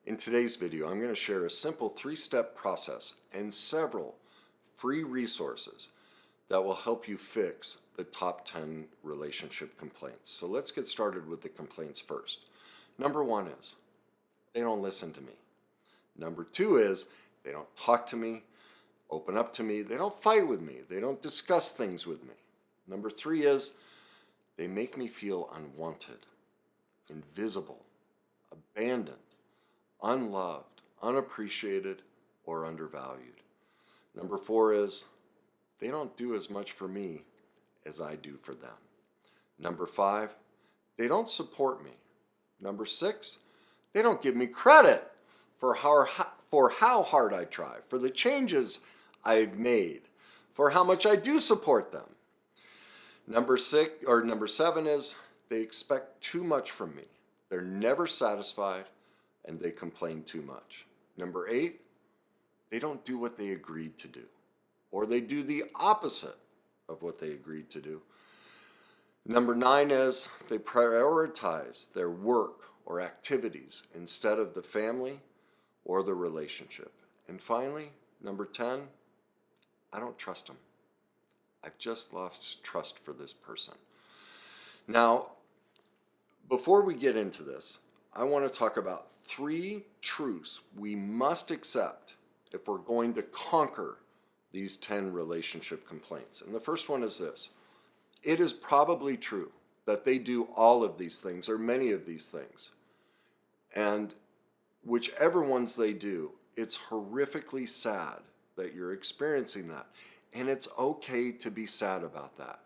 In today's video, I'm going to share a simple 3-step process and several free resources that will help you fix the top 10 relationship complaints. So let's get started with the complaints first. Number 1 is, they don't listen to me. Number 2 is, they don't talk to me, open up to me, they don't fight with me, they don't discuss things with me. Number 3 is, they make me feel unwanted, invisible, abandoned, unloved, unappreciated, or undervalued. Number 4 is, they don't do as much for me as I do for them. Number 5, they don't support me. Number 6, they don't give me credit for how hard I try, for the changes I've made, for how much I do support them. Number 7 is, they expect too much from me. They're never satisfied and they complain too much. Number 8, they don't do what they agreed to do, or they do the opposite of what they agreed to do. Number 9 is, they prioritize their work or activities instead of the family or the relationship. And finally, number 10, I don't trust them. I've just lost trust for this person. Now, before we get into this, I want to talk about 3 truths we must accept if we're going to conquer these 10 relationship complaints. And the first one is this: it is probably true that they do all of these things or many of these things. And whichever ones they do, it's horrifically sad that you're experiencing that. And it's okay to be sad about that.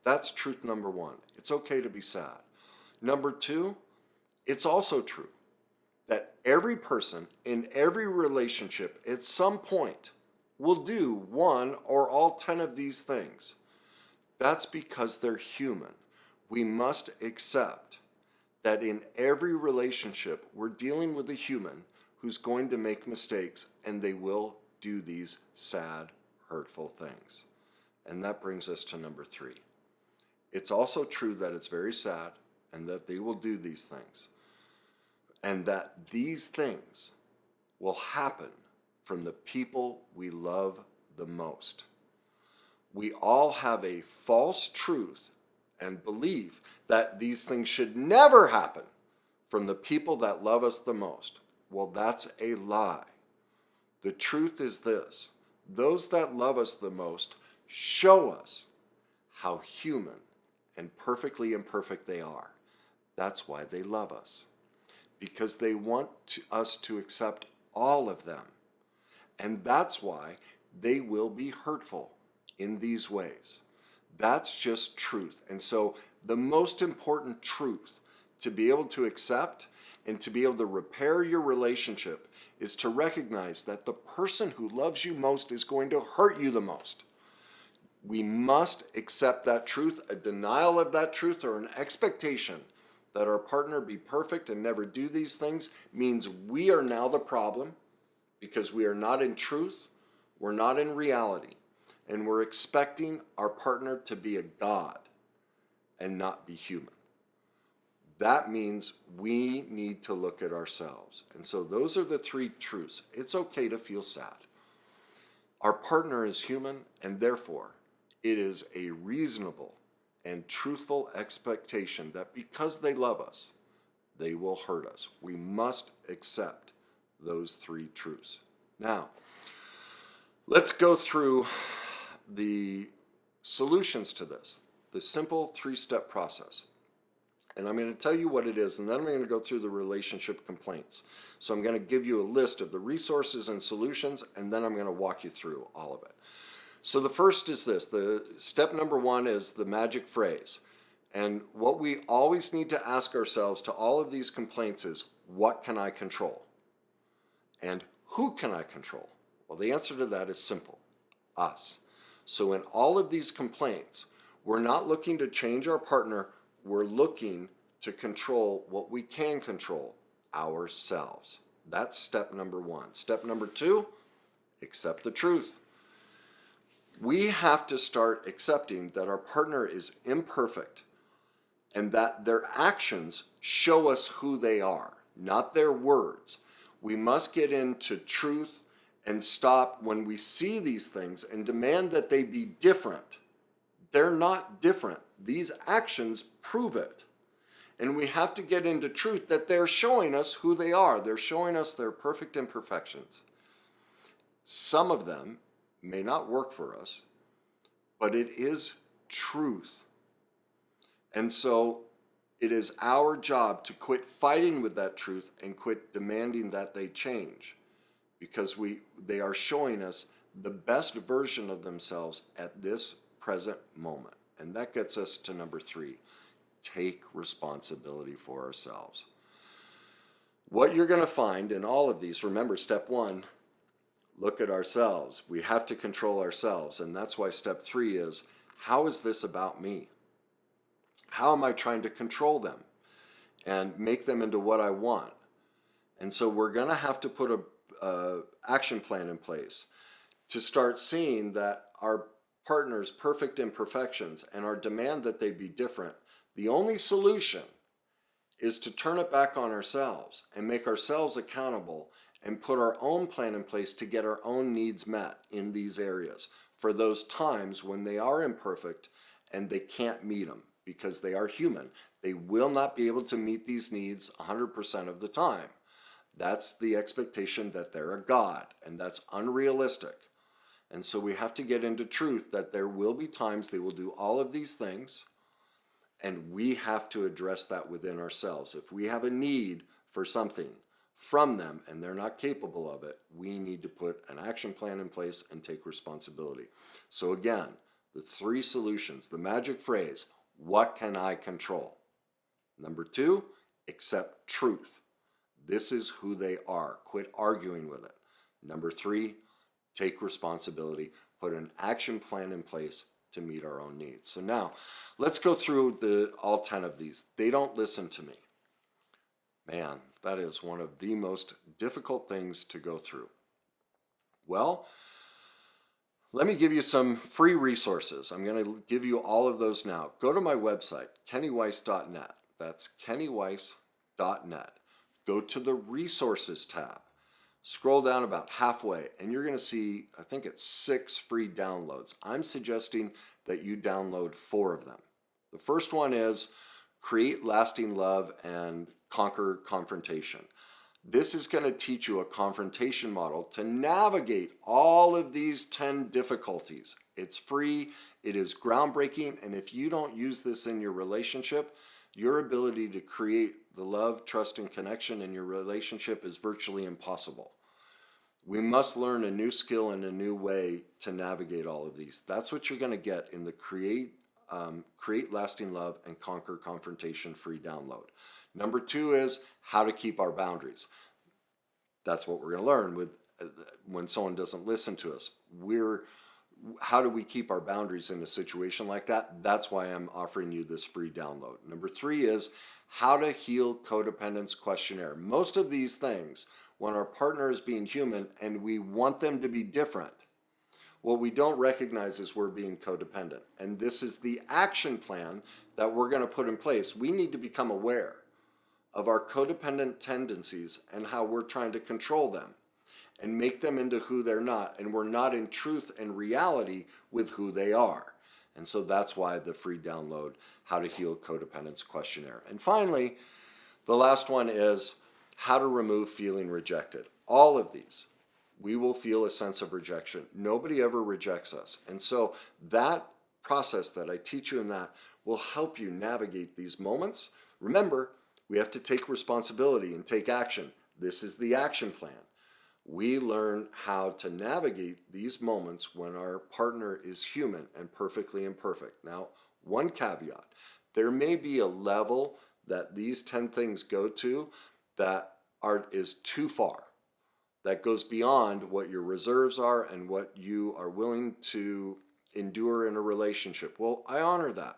That's truth number 1. It's okay to be sad. Number 2, it's also true that every person in every relationship at some point will do one or all 10 of these things. That's because they're human. We must accept that in every relationship, we're dealing with a human who's going to make mistakes, and they will do these sad, hurtful things. And that brings us to number 3. It's also true that it's very sad and that they will do these things, and that these things will happen from the people we love the most. We all have a false truth and belief that these things should never happen from the people that love us the most. Well, that's a lie. The truth is this: those that love us the most show us how human and perfectly imperfect they are. That's why they love us, because they want us to accept all of them. And that's why they will be hurtful in these ways. That's just truth. And so the most important truth to be able to accept and to be able to repair your relationship is to recognize that the person who loves you most is going to hurt you the most. We must accept that truth. A denial of that truth or an expectation that our partner be perfect and never do these things means we are now the problem, because we are not in truth, we're not in reality, and we're expecting our partner to be a god and not be human. That means we need to look at ourselves. And so those are the 3 truths. It's okay to feel sad. Our partner is human, and therefore it is a reasonable and truthful expectation that because they love us, they will hurt us. We must accept those 3 truths. Now, let's go through the solutions to this, the simple 3-step process. And I'm going to tell you what it is, and then I'm going to go through the relationship complaints. So I'm going to give you a list of the resources and solutions, and then I'm going to walk you through all of it. So the first is this. The step number 1 is the magic phrase. And what we always need to ask ourselves to all of these complaints is, what can I control? And who can I control? Well, the answer to that is simple: us. So in all of these complaints, we're not looking to change our partner. We're looking to control what we can control, ourselves. That's step number 1. Step number 2, accept the truth. We have to start accepting that our partner is imperfect and that their actions show us who they are, not their words. We must get into truth and stop when we see these things and demand that they be different. They're not different. These actions prove it. And we have to get into truth that they're showing us who they are. They're showing us their perfect imperfections. Some of them may not work for us, but it is truth. And so it is our job to quit fighting with that truth and quit demanding that they change, because they are showing us the best version of themselves at this present moment. And that gets us to number 3. Take responsibility for ourselves. What you're going to find in all of these, remember, step 1, look at ourselves. We have to control ourselves. And that's why step 3 is, how is this about me? How am I trying to control them and make them into what I want? And so we're going to have to put a action plan in place to start seeing that our partner's perfect imperfections and our demand that they be different, the only solution is to turn it back on ourselves and make ourselves accountable and put our own plan in place to get our own needs met in these areas for those times when they are imperfect and they can't meet them, because they are human. They will not be able to meet these needs 100% of the time. That's the expectation that they're a God, and that's unrealistic. And so we have to get into truth that there will be times they will do all of these things, and we have to address that within ourselves. If we have a need for something from them and they're not capable of it, we need to put an action plan in place and take responsibility. So again, the 3 solutions, the magic phrase, what can I control? Number 2, accept truth. This is who they are. Quit arguing with it. Number 3, take responsibility. Put an action plan in place to meet our own needs. So now, let's go through all 10 of these. They don't listen to me. Man, that is one of the most difficult things to go through. Well, let me give you some free resources. I'm going to give you all of those now. Go to my website, kennyweiss.net. That's kennyweiss.net. Go to the resources tab. Scroll down about halfway and you're going to see, I think it's 6 free downloads. I'm suggesting that you download 4 of them. The first one is Create Lasting Love and Conquer Confrontation. This is going to teach you a confrontation model to navigate all of these 10 difficulties. It's free, it is groundbreaking, and if you don't use this in your relationship, your ability to create the love, trust, and connection in your relationship is virtually impossible. We must learn a new skill and a new way to navigate all of these. That's what you're going to get in the Create Lasting Love and Conquer Confrontation free download. Number 2 is how to keep our boundaries. That's what we're going to learn with when someone doesn't listen to us. How do we keep our boundaries in a situation like that? That's why I'm offering you this free download. Number 3 is how to heal codependence questionnaire. Most of these things, when our partner is being human and we want them to be different, what we don't recognize is we're being codependent. And this is the action plan that we're going to put in place. We need to become aware of our codependent tendencies and how we're trying to control them and make them into who they're not. And we're not in truth and reality with who they are. And so that's why the free download, How to Heal Codependence Questionnaire. And finally, the last one is how to remove feeling rejected. All of these, we will feel a sense of rejection. Nobody ever rejects us. And so that process that I teach you in that will help you navigate these moments. Remember, we have to take responsibility and take action. This is the action plan. We learn how to navigate these moments when our partner is human and perfectly imperfect. Now, one caveat, there may be a level that these 10 things go to that is too far, that goes beyond what your reserves are and what you are willing to endure in a relationship. Well, I honor that.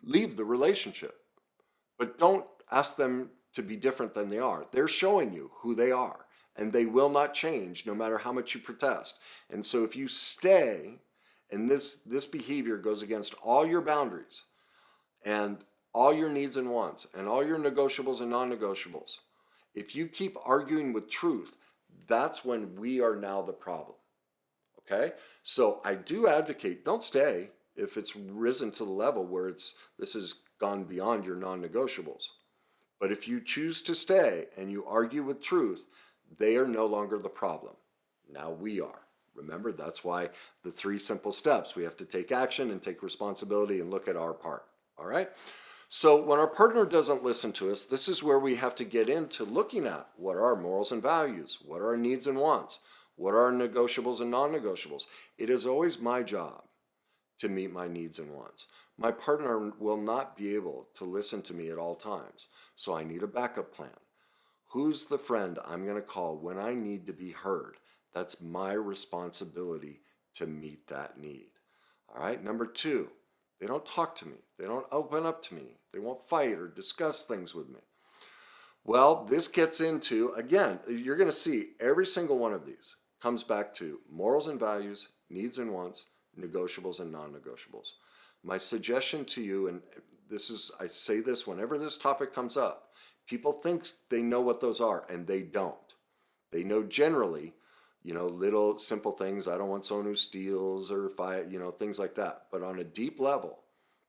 Leave the relationship, but don't ask them to be different than they are. They're showing you who they are, and they will not change no matter how much you protest. And so if you stay, and this behavior goes against all your boundaries and all your needs and wants and all your negotiables and non-negotiables, If you keep arguing with truth, that's when we are now the problem. Okay? So I do advocate, don't stay if it's risen to the level where this has gone beyond your non-negotiables. But if you choose to stay and you argue with truth, they are no longer the problem. Now we are. Remember, that's why the 3 simple steps. We have to take action and take responsibility and look at our part. All right? So when our partner doesn't listen to us, this is where we have to get into looking at what are our morals and values, what are our needs and wants, what are our negotiables and non-negotiables. It is always my job to meet my needs and wants. My partner will not be able to listen to me at all times, so I need a backup plan. Who's the friend I'm going to call when I need to be heard? That's my responsibility to meet that need. All right, number 2, they don't talk to me. They don't open up to me. They won't fight or discuss things with me. Well, this gets into, again, you're going to see every single one of these comes back to morals and values, needs and wants, negotiables and non-negotiables. My suggestion to you, and I say this whenever this topic comes up, people think they know what those are, and they don't. They know generally, little simple things. I don't want someone who steals or fight, things like that. But on a deep level,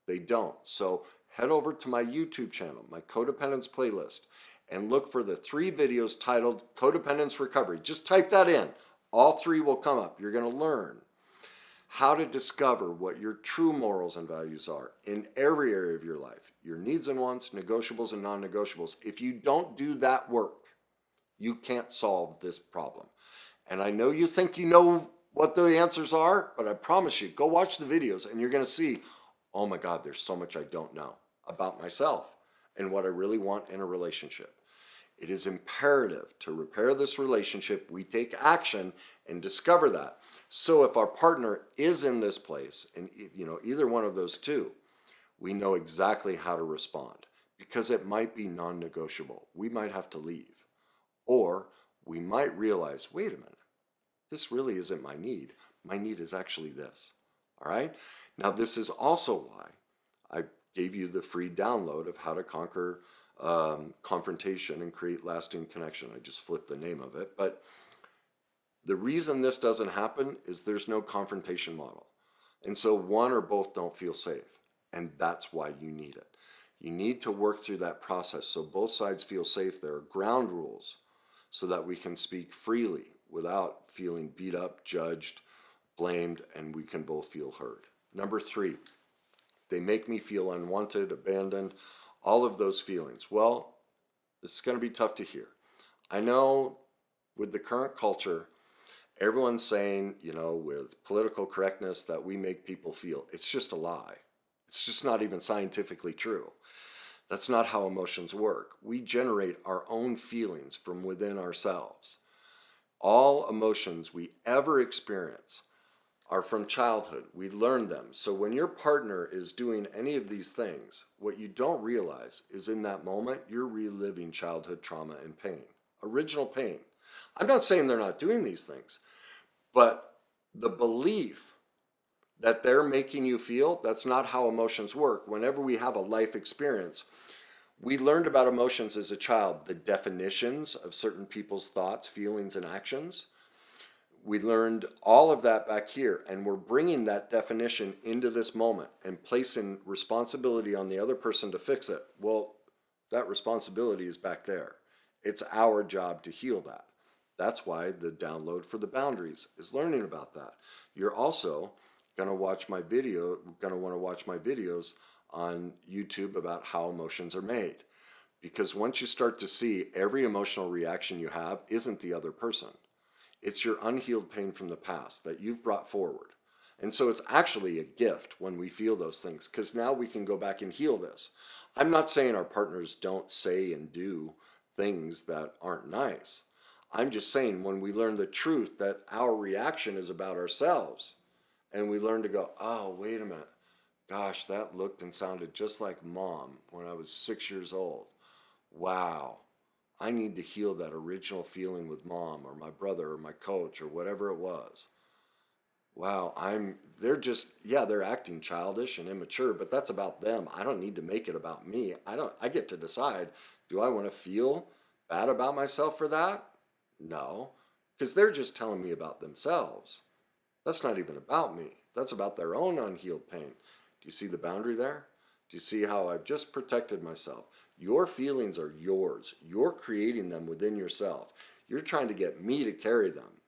they don't. So head over to my YouTube channel, my Codependence playlist, and look for the 3 videos titled Codependence Recovery. Just type that in. All 3 will come up. You're going to learn how to discover what your true morals and values are in every area of your life, your needs and wants, negotiables and non-negotiables. If you don't do that work, you can't solve this problem. And I know you think you know what the answers are, but I promise you, go watch the videos and you're going to see, oh my God, there's so much I don't know about myself and what I really want in a relationship. It is imperative to repair this relationship. We take action and discover that. So if our partner is in this place, and either one of those 2, we know exactly how to respond, because it might be non-negotiable. We might have to leave, or we might realize, wait a minute, this really isn't my need. My need is actually this. All right? Now, this is also why I gave you the free download of How to Conquer Confrontation and Create Lasting Connection. I just flipped the name of it. But the reason this doesn't happen is there's no confrontation model. And so one or both don't feel safe. And that's why you need it. You need to work through that process so both sides feel safe. There are ground rules so that we can speak freely without feeling beat up, judged, blamed, and we can both feel heard. Number 3, they make me feel unwanted, abandoned, all of those feelings. Well, this is going to be tough to hear. I know with the current culture, everyone's saying, with political correctness that we make people feel. It's just a lie. It's just not even scientifically true. That's not how emotions work. We generate our own feelings from within ourselves. All emotions we ever experience are from childhood. We learn them. So when your partner is doing any of these things, what you don't realize is in that moment, you're reliving childhood trauma and pain, original pain. I'm not saying they're not doing these things, but the belief that they're making you feel, that's not how emotions work. Whenever we have a life experience, we learned about emotions as a child, the definitions of certain people's thoughts, feelings, and actions. We learned all of that back here, and we're bringing that definition into this moment and placing responsibility on the other person to fix it. Well, that responsibility is back there. It's our job to heal that. That's why the download for the boundaries is learning about that. You're also going to want to watch my videos on YouTube about how emotions are made. Because once you start to see every emotional reaction you have isn't the other person. It's your unhealed pain from the past that you've brought forward. And so it's actually a gift when we feel those things, because now we can go back and heal this. I'm not saying our partners don't say and do things that aren't nice. I'm just saying when we learn the truth that our reaction is about ourselves, and we learn to go, oh, wait a minute. Gosh, that looked and sounded just like Mom when I was 6 years old. Wow. I need to heal that original feeling with Mom or my brother or my coach or whatever it was. Wow, they're acting childish and immature, but that's about them. I don't need to make it about me. I get to decide, do I want to feel bad about myself for that? No, because they're just telling me about themselves. That's not even about me. That's about their own unhealed pain. Do you see the boundary there? Do you see how I've just protected myself? Your feelings are yours. You're creating them within yourself. You're trying to get me to carry them.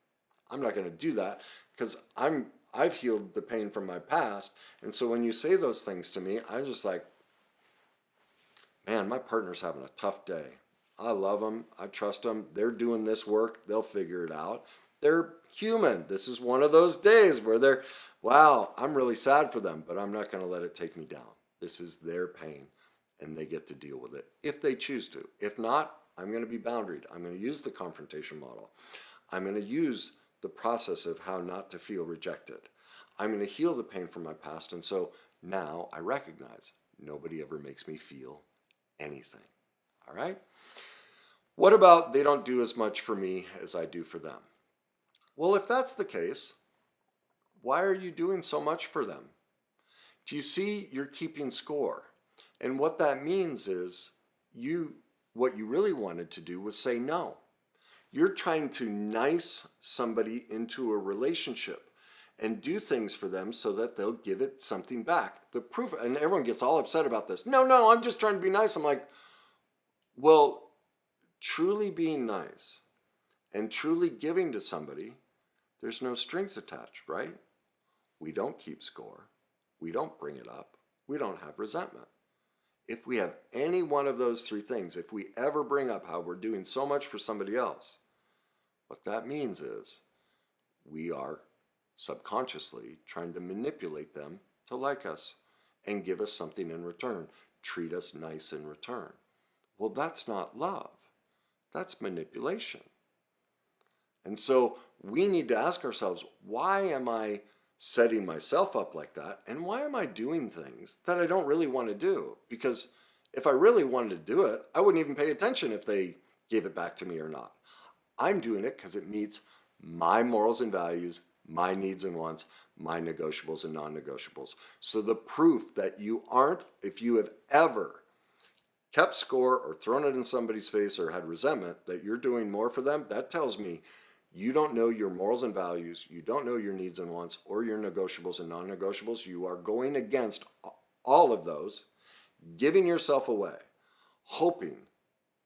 I'm not going to do that because I've healed the pain from my past. And so when you say those things to me, I'm just like, man, my partner's having a tough day. I love them. I trust them. They're doing this work. They'll figure it out. They're human. This is one of those days where wow, I'm really sad for them, but I'm not going to let it take me down. This is their pain, and they get to deal with it if they choose to. If not, I'm going to be boundaried. I'm going to use the confrontation model. I'm going to use the process of how not to feel rejected. I'm going to heal the pain from my past, and so now I recognize nobody ever makes me feel anything. All right? What about they don't do as much for me as I do for them? Well, if that's the case, why are you doing so much for them? Do you see you're keeping score? And what that means is what you really wanted to do was say no. You're trying to nice somebody into a relationship and do things for them so that they'll give it something back. The proof, and everyone gets all upset about this. No, I'm just trying to be nice. I'm like, well, truly being nice and truly giving to somebody, there's no strings attached, right? We don't keep score. We don't bring it up. We don't have resentment. If we have any one of those three things, if we ever bring up how we're doing so much for somebody else, what that means is we are subconsciously trying to manipulate them to like us and give us something in return, treat us nice in return. Well, that's not love. That's manipulation. And so we need to ask ourselves, why am I setting myself up like that? And why am I doing things that I don't really want to do? Because if I really wanted to do it, I wouldn't even pay attention if they gave it back to me or not. I'm doing it because it meets my morals and values, my needs and wants, my negotiables and non-negotiables. So the proof that you aren't, if you have ever kept score or thrown it in somebody's face or had resentment, that you're doing more for them, that tells me you don't know your morals and values, you don't know your needs and wants, or your negotiables and non-negotiables. You are going against all of those, giving yourself away, hoping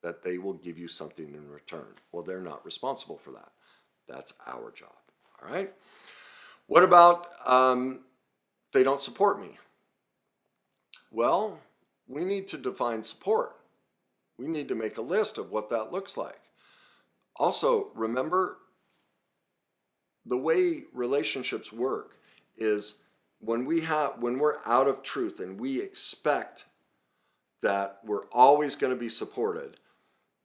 that they will give you something in return. Well, they're not responsible for that. That's our job, all right? What about they don't support me? Well, we need to define support. We need to make a list of what that looks like. Also, remember, the way relationships work is when we're out of truth and we expect that we're always going to be supported,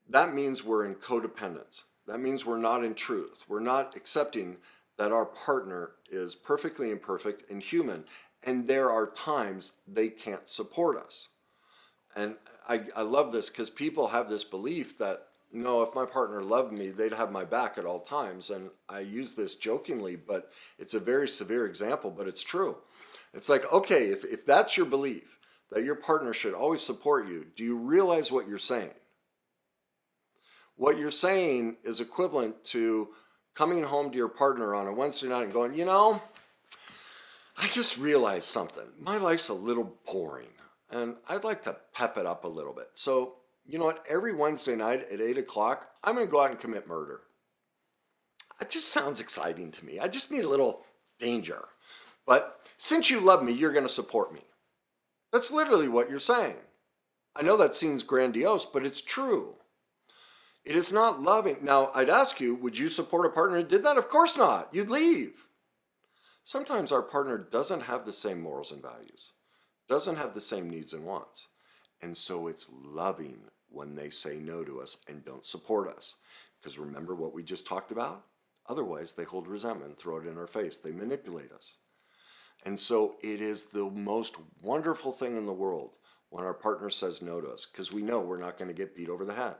that means we're in codependence. That means we're not in truth. We're not accepting that our partner is perfectly imperfect and human, and there are times they can't support us. And I love this because people have this belief that, no, if my partner loved me, they'd have my back at all times. And I use this jokingly, but it's a very severe example, but it's true. It's like, okay, if that's your belief, that your partner should always support you, do you realize what you're saying? What you're saying is equivalent to coming home to your partner on a Wednesday night and going, you know, I just realized something. My life's a little boring, and I'd like to pep it up a little bit. So, you know what? Every Wednesday night at 8 o'clock, I'm going to go out and commit murder. It just sounds exciting to me. I just need a little danger. But since you love me, you're going to support me. That's literally what you're saying. I know that seems grandiose, but it's true. It is not loving. Now, I'd ask you, would you support a partner who did that? Of course not. You'd leave. Sometimes our partner doesn't have the same morals and values, doesn't have the same needs and wants. And so it's loving when they say no to us and don't support us. Because remember what we just talked about? Otherwise, they hold resentment, throw it in our face. They manipulate us. And so it is the most wonderful thing in the world when our partner says no to us, because we know we're not going to get beat over the head.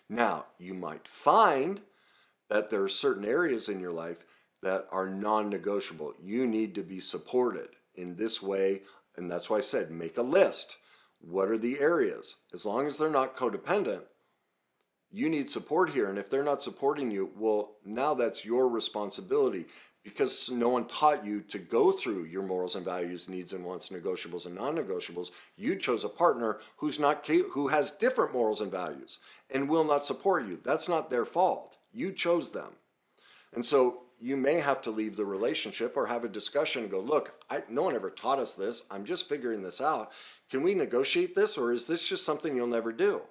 Now, you might find that there are certain areas in your life that are non-negotiable. You need to be supported in this way, and that's why I said make a list. What are the areas? As long as they're not codependent, you need support here. And if they're not supporting you, well, now that's your responsibility, because no one taught you to go through your morals and values, needs and wants, negotiables and non-negotiables. You chose a partner who has different morals and values and will not support you. That's not their fault. You chose them. And so you may have to leave the relationship or have a discussion and go, look, no one ever taught us this. I'm just figuring this out. Can we negotiate this, or is this just something you'll never do?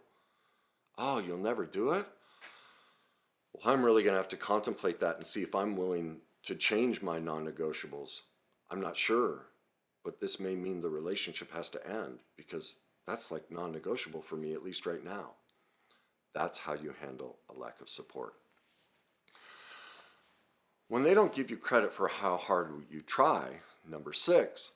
Oh, you'll never do it? Well, I'm really going to have to contemplate that and see if I'm willing to change my non-negotiables. I'm not sure, but this may mean the relationship has to end, because that's like non-negotiable for me, at least right now. That's how you handle a lack of support. When they don't give you credit for how hard you try, number 6,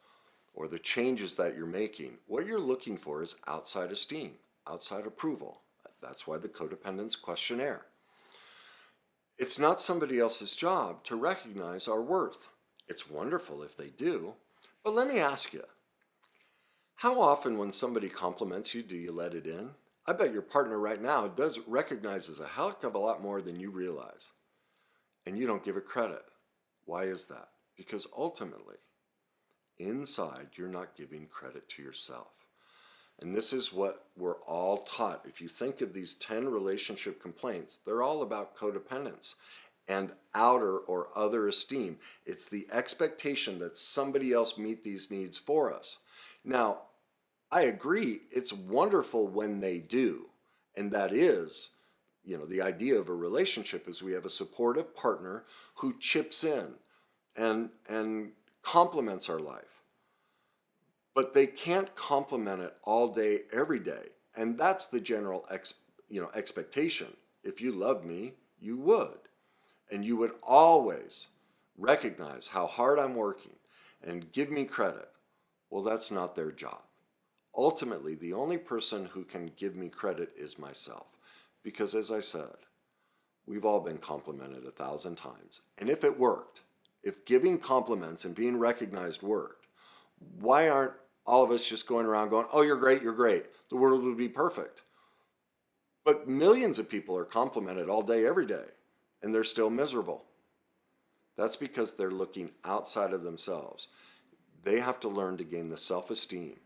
or the changes that you're making, what you're looking for is outside esteem, outside approval. That's why the codependence questionnaire. It's not somebody else's job to recognize our worth. It's wonderful if they do, but let me ask you, how often when somebody compliments you, do you let it in? I bet your partner right now recognizes a heck of a lot more than you realize, and you don't give it credit. Why is that? Because ultimately, inside, you're not giving credit to yourself. And this is what we're all taught. If you think of these 10 relationship complaints, they're all about codependence and outer or other esteem. It's the expectation that somebody else meet these needs for us. Now, I agree, it's wonderful when they do. And that is, the idea of a relationship is we have a supportive partner who chips in and complements our life. But they can't complement it all day, every day. And that's the general expectation. If you loved me, you would. And you would always recognize how hard I'm working and give me credit. Well, that's not their job. Ultimately, the only person who can give me credit is myself. Because as I said, we've all been complimented 1,000 times. And if it worked, if giving compliments and being recognized worked, why aren't all of us just going around going, oh, you're great, the world would be perfect? But millions of people are complimented all day, every day, and they're still miserable. That's because they're looking outside of themselves. They have to learn to gain the self-esteem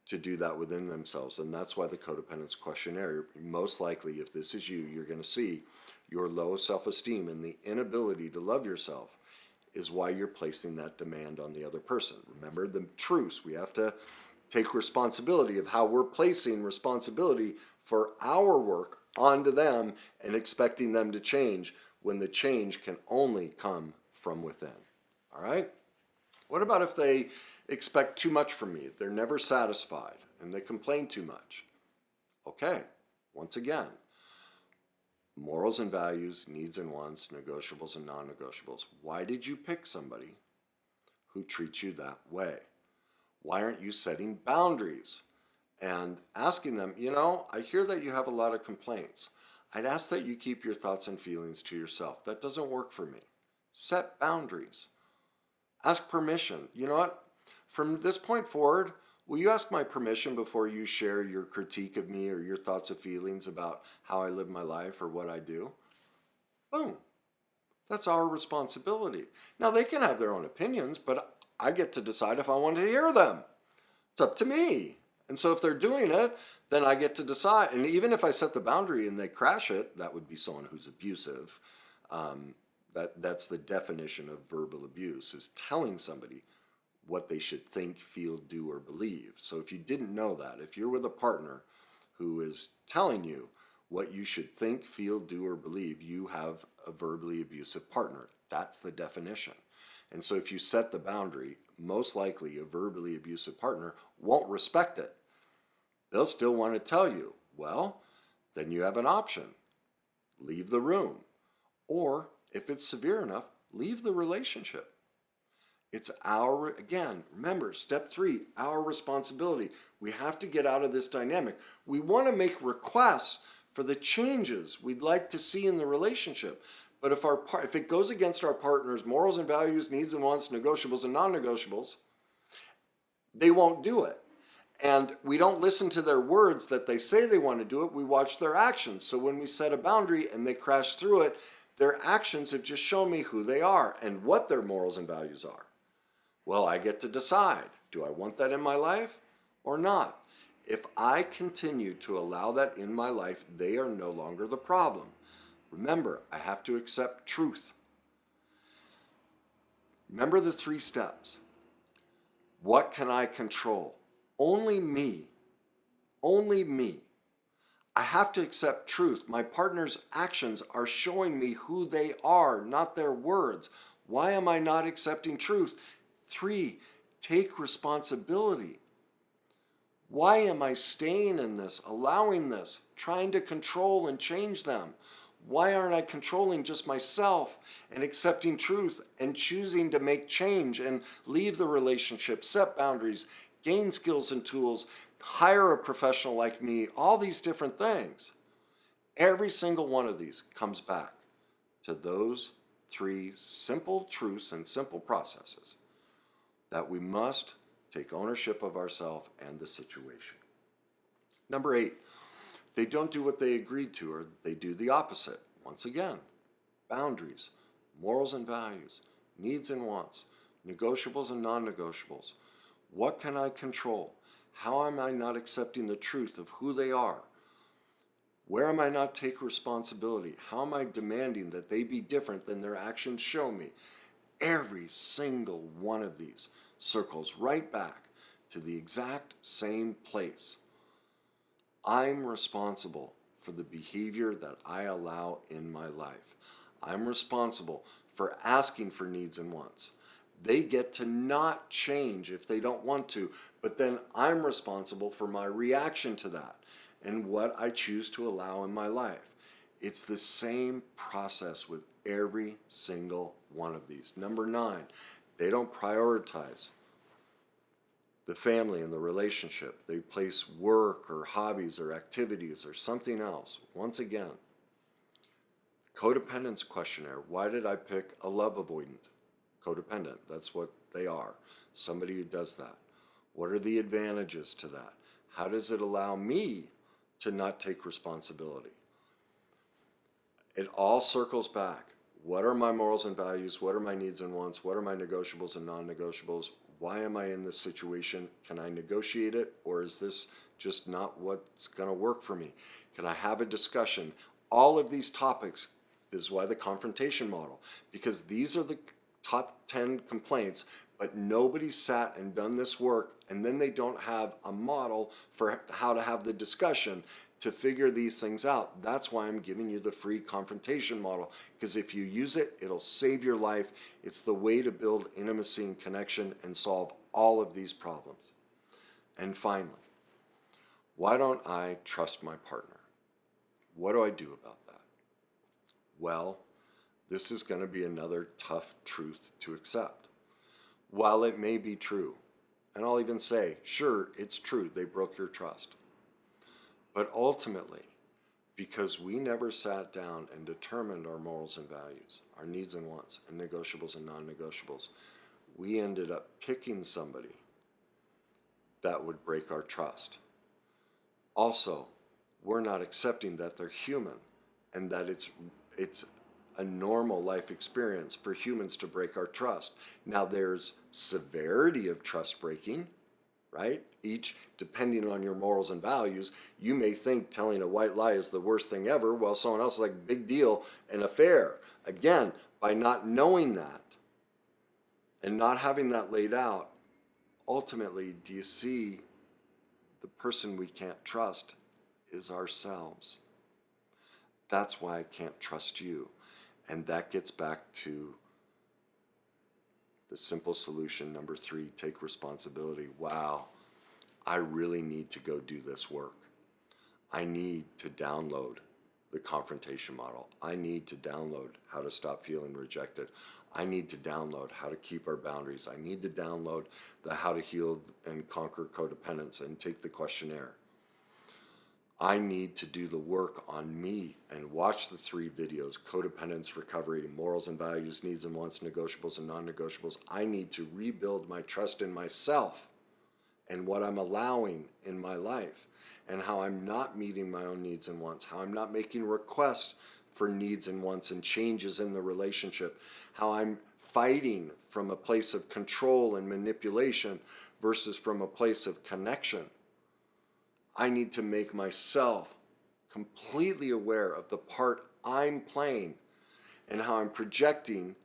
to do that within themselves, and that's why the codependence questionnaire, most likely, if this is you, you're going to see your low self-esteem and the inability to love yourself is why you're placing that demand on the other person. Remember the truce. We have to take responsibility of how we're placing responsibility for our work onto them and expecting them to change when the change can only come from within. All right? What about if they expect too much from me? They're never satisfied and they complain too much. Okay, once again, morals and values, needs and wants, negotiables and non-negotiables. Why did you pick somebody who treats you that way? Why aren't you setting boundaries and asking them, I hear that you have a lot of complaints. I'd ask that you keep your thoughts and feelings to yourself. That doesn't work for me. Set boundaries. Ask permission. You know what? From this point forward, will you ask my permission before you share your critique of me or your thoughts or feelings about how I live my life or what I do? Boom. That's our responsibility. Now, they can have their own opinions, but I get to decide if I want to hear them. It's up to me. And so if they're doing it, then I get to decide. And even if I set the boundary and they crash it, that would be someone who's abusive. That's the definition of verbal abuse, is telling somebody what they should think, feel, do, or believe. So if you didn't know that, if you're with a partner who is telling you what you should think, feel, do, or believe, you have a verbally abusive partner. That's the definition. And so if you set the boundary, most likely a verbally abusive partner won't respect it. They'll still want to tell you, well, then you have an option. Leave the room. Or if it's severe enough, leave the relationship. It's again, remember, step 3, our responsibility. We have to get out of this dynamic. We want to make requests for the changes we'd like to see in the relationship. But if it goes against our partner's morals and values, needs and wants, negotiables and non-negotiables, they won't do it. And we don't listen to their words that they say they want to do it, we watch their actions. So when we set a boundary and they crash through it, their actions have just shown me who they are and what their morals and values are. Well, I get to decide, do I want that in my life or not? If I continue to allow that in my life, they are no longer the problem. Remember, I have to accept truth. Remember the 3 steps. What can I control? Only me. Only me. I have to accept truth. My partner's actions are showing me who they are, not their words. Why am I not accepting truth? 3, take responsibility. Why am I staying in this, allowing this, trying to control and change them? Why aren't I controlling just myself and accepting truth and choosing to make change and leave the relationship, set boundaries, gain skills and tools, hire a professional like me, all these different things? Every single one of these comes back to those 3 simple truths and simple processes that we must take ownership of ourselves and the situation. Number 8, they don't do what they agreed to, or they do the opposite. Once again, boundaries, morals and values, needs and wants, negotiables and non-negotiables. What can I control? How am I not accepting the truth of who they are? Where am I not taking responsibility? How am I demanding that they be different than their actions show me? Every single one of these circles right back to the exact same place. I'm responsible for the behavior that I allow in my life. I'm responsible for asking for needs and wants. They get to not change if they don't want to, but then I'm responsible for my reaction to that and what I choose to allow in my life. It's the same process with every single one of these. Number 9, they don't prioritize the family and the relationship. They place work or hobbies or activities or something else. Once again, codependence questionnaire. Why did I pick a love avoidant? Codependent, that's what they are. Somebody who does that. What are the advantages to that? How does it allow me to not take responsibility? It all circles back. What are my morals and values? What are my needs and wants? What are my negotiables and non-negotiables? Why am I in this situation? Can I negotiate it? Or is this just not what's going to work for me? Can I have a discussion? All of these topics, this is why the confrontation model, because these are the top 10 complaints, but nobody sat and done this work, and then they don't have a model for how to have the discussion to figure these things out. That's why I'm giving you the free confrontation model, because if you use it, it'll save your life. It's the way to build intimacy and connection and solve all of these problems. And finally, why don't I trust my partner? What do I do about that? Well, this is going to be another tough truth to accept. While it may be true, and I'll even say, sure, it's true, they broke your trust. But ultimately, because we never sat down and determined our morals and values, our needs and wants, and negotiables and non-negotiables, we ended up picking somebody that would break our trust. Also, we're not accepting that they're human and that it's a normal life experience for humans to break our trust. Now, there's severity of trust breaking, right? Each, depending on your morals and values, you may think telling a white lie is the worst thing ever, while someone else is like, big deal, an affair. Again, by not knowing that and not having that laid out, ultimately, do you see the person we can't trust is ourselves? That's why I can't trust you. And that gets back to the simple solution, number 3, take responsibility. Wow, I really need to go do this work. I need to download the confrontation model. I need to download how to stop feeling rejected. I need to download how to keep our boundaries. I need to download the how to heal and conquer codependence and take the questionnaire. I need to do the work on me and watch the 3 videos, codependence, recovery, morals and values, needs and wants, negotiables and non-negotiables. I need to rebuild my trust in myself and what I'm allowing in my life, and how I'm not meeting my own needs and wants, how I'm not making requests for needs and wants and changes in the relationship, how I'm fighting from a place of control and manipulation versus from a place of connection. I need to make myself completely aware of the part I'm playing and how I'm projecting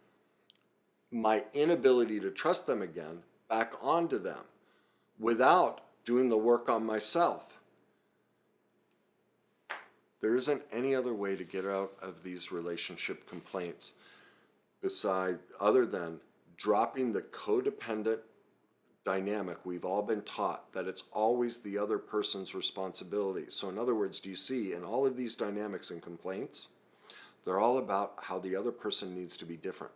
my inability to trust them again back onto them without doing the work on myself. There isn't any other way to get out of these relationship complaints other than dropping the codependent dynamic. We've all been taught that it's always the other person's responsibility. So in other words, do you see in all of these dynamics and complaints, they're all about how the other person needs to be different.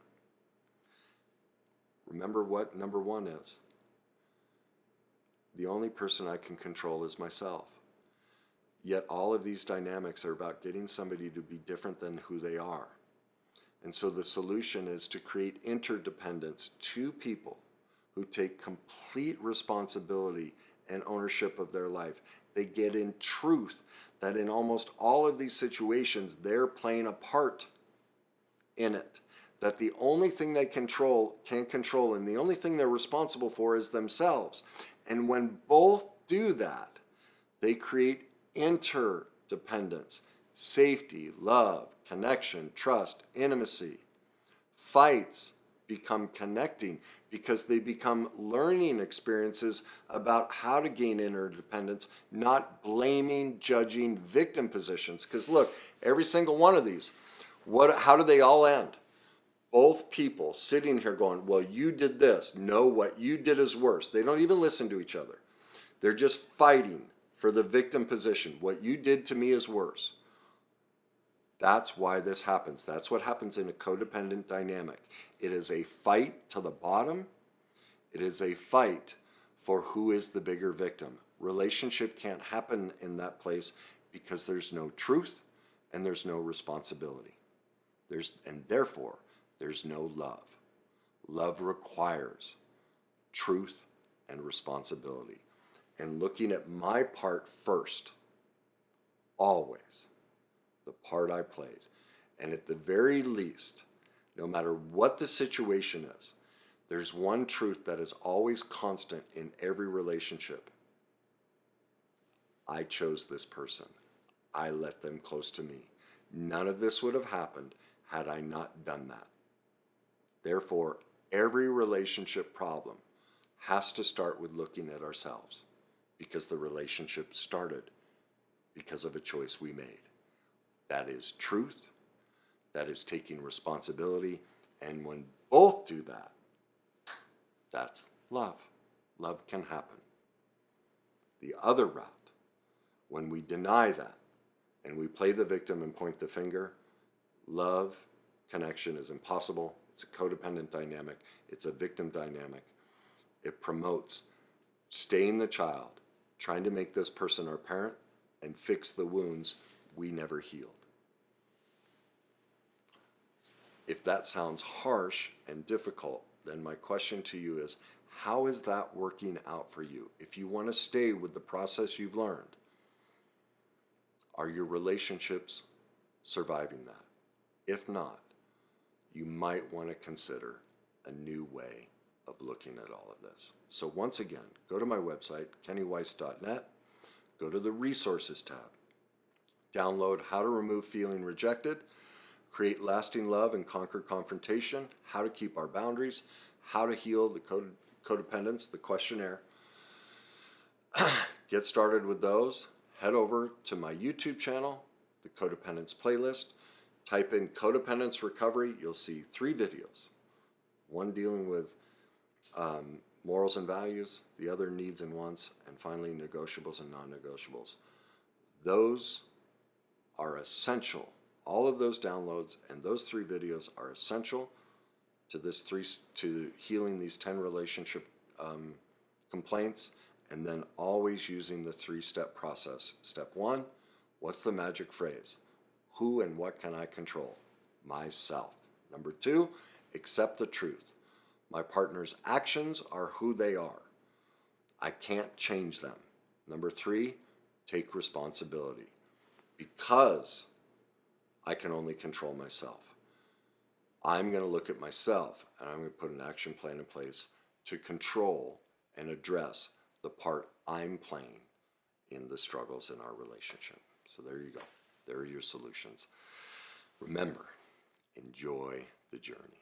Remember what number one is. The only person I can control is myself. Yet all of these dynamics are about getting somebody to be different than who they are. And so the solution is to create interdependence, two people who take complete responsibility and ownership of their life. They get in truth that in almost all of these situations, they're playing a part in it. That the only thing they can control, and the only thing they're responsible for is themselves. And when both do that, they create interdependence, safety, love, connection, trust, intimacy. Fights become connecting because they become learning experiences about how to gain interdependence, not blaming, judging, victim positions. Because look, every single one of these, how do they all end? Both people sitting here going, well, you did this. No, what you did is worse. They don't even listen to each other. They're just fighting for the victim position. What you did to me is worse. That's why this happens. That's what happens in a codependent dynamic. It is a fight to the bottom. It is a fight for who is the bigger victim. Relationship can't happen in that place because there's no truth and there's no responsibility. And therefore, there's no love. Love requires truth and responsibility. And looking at my part first, always, the part I played. And at the very least, no matter what the situation is, there's one truth that is always constant in every relationship. I chose this person. I let them close to me. None of this would have happened had I not done that. Therefore, every relationship problem has to start with looking at ourselves, because the relationship started because of a choice we made. That is truth. That is taking responsibility. And when both do that, that's love. Love can happen. The other route, when we deny that and we play the victim and point the finger, love, connection is impossible. It's a codependent dynamic. It's a victim dynamic. It promotes staying the child, trying to make this person our parent and fix the wounds we never healed. If that sounds harsh and difficult, then my question to you is, how is that working out for you? If you want to stay with the process you've learned, are your relationships surviving that? If not, you might want to consider a new way of looking at all of this. So once again, go to my website, kennyweiss.net, go to the Resources tab, download How to Remove Feeling Rejected, Create Lasting Love and Conquer Confrontation, How to Keep Our Boundaries, How to Heal the Codependence, the questionnaire. Get started with those. Head over to my YouTube channel, the Codependence playlist. Type in Codependence Recovery. You'll see 3 videos. One dealing with morals and values, the other needs and wants, and finally negotiables and non-negotiables. Those are essential. All of those downloads and those 3 videos are essential to healing these 10 relationship complaints, and then always using the 3-step process. Step 1, what's the magic phrase? Who and what can I control? Myself. Number 2, accept the truth. My partner's actions are who they are. I can't change them. Number 3, take responsibility. Because I can only control myself, I'm going to look at myself and I'm going to put an action plan in place to control and address the part I'm playing in the struggles in our relationship. So there you go. There are your solutions. Remember, enjoy the journey.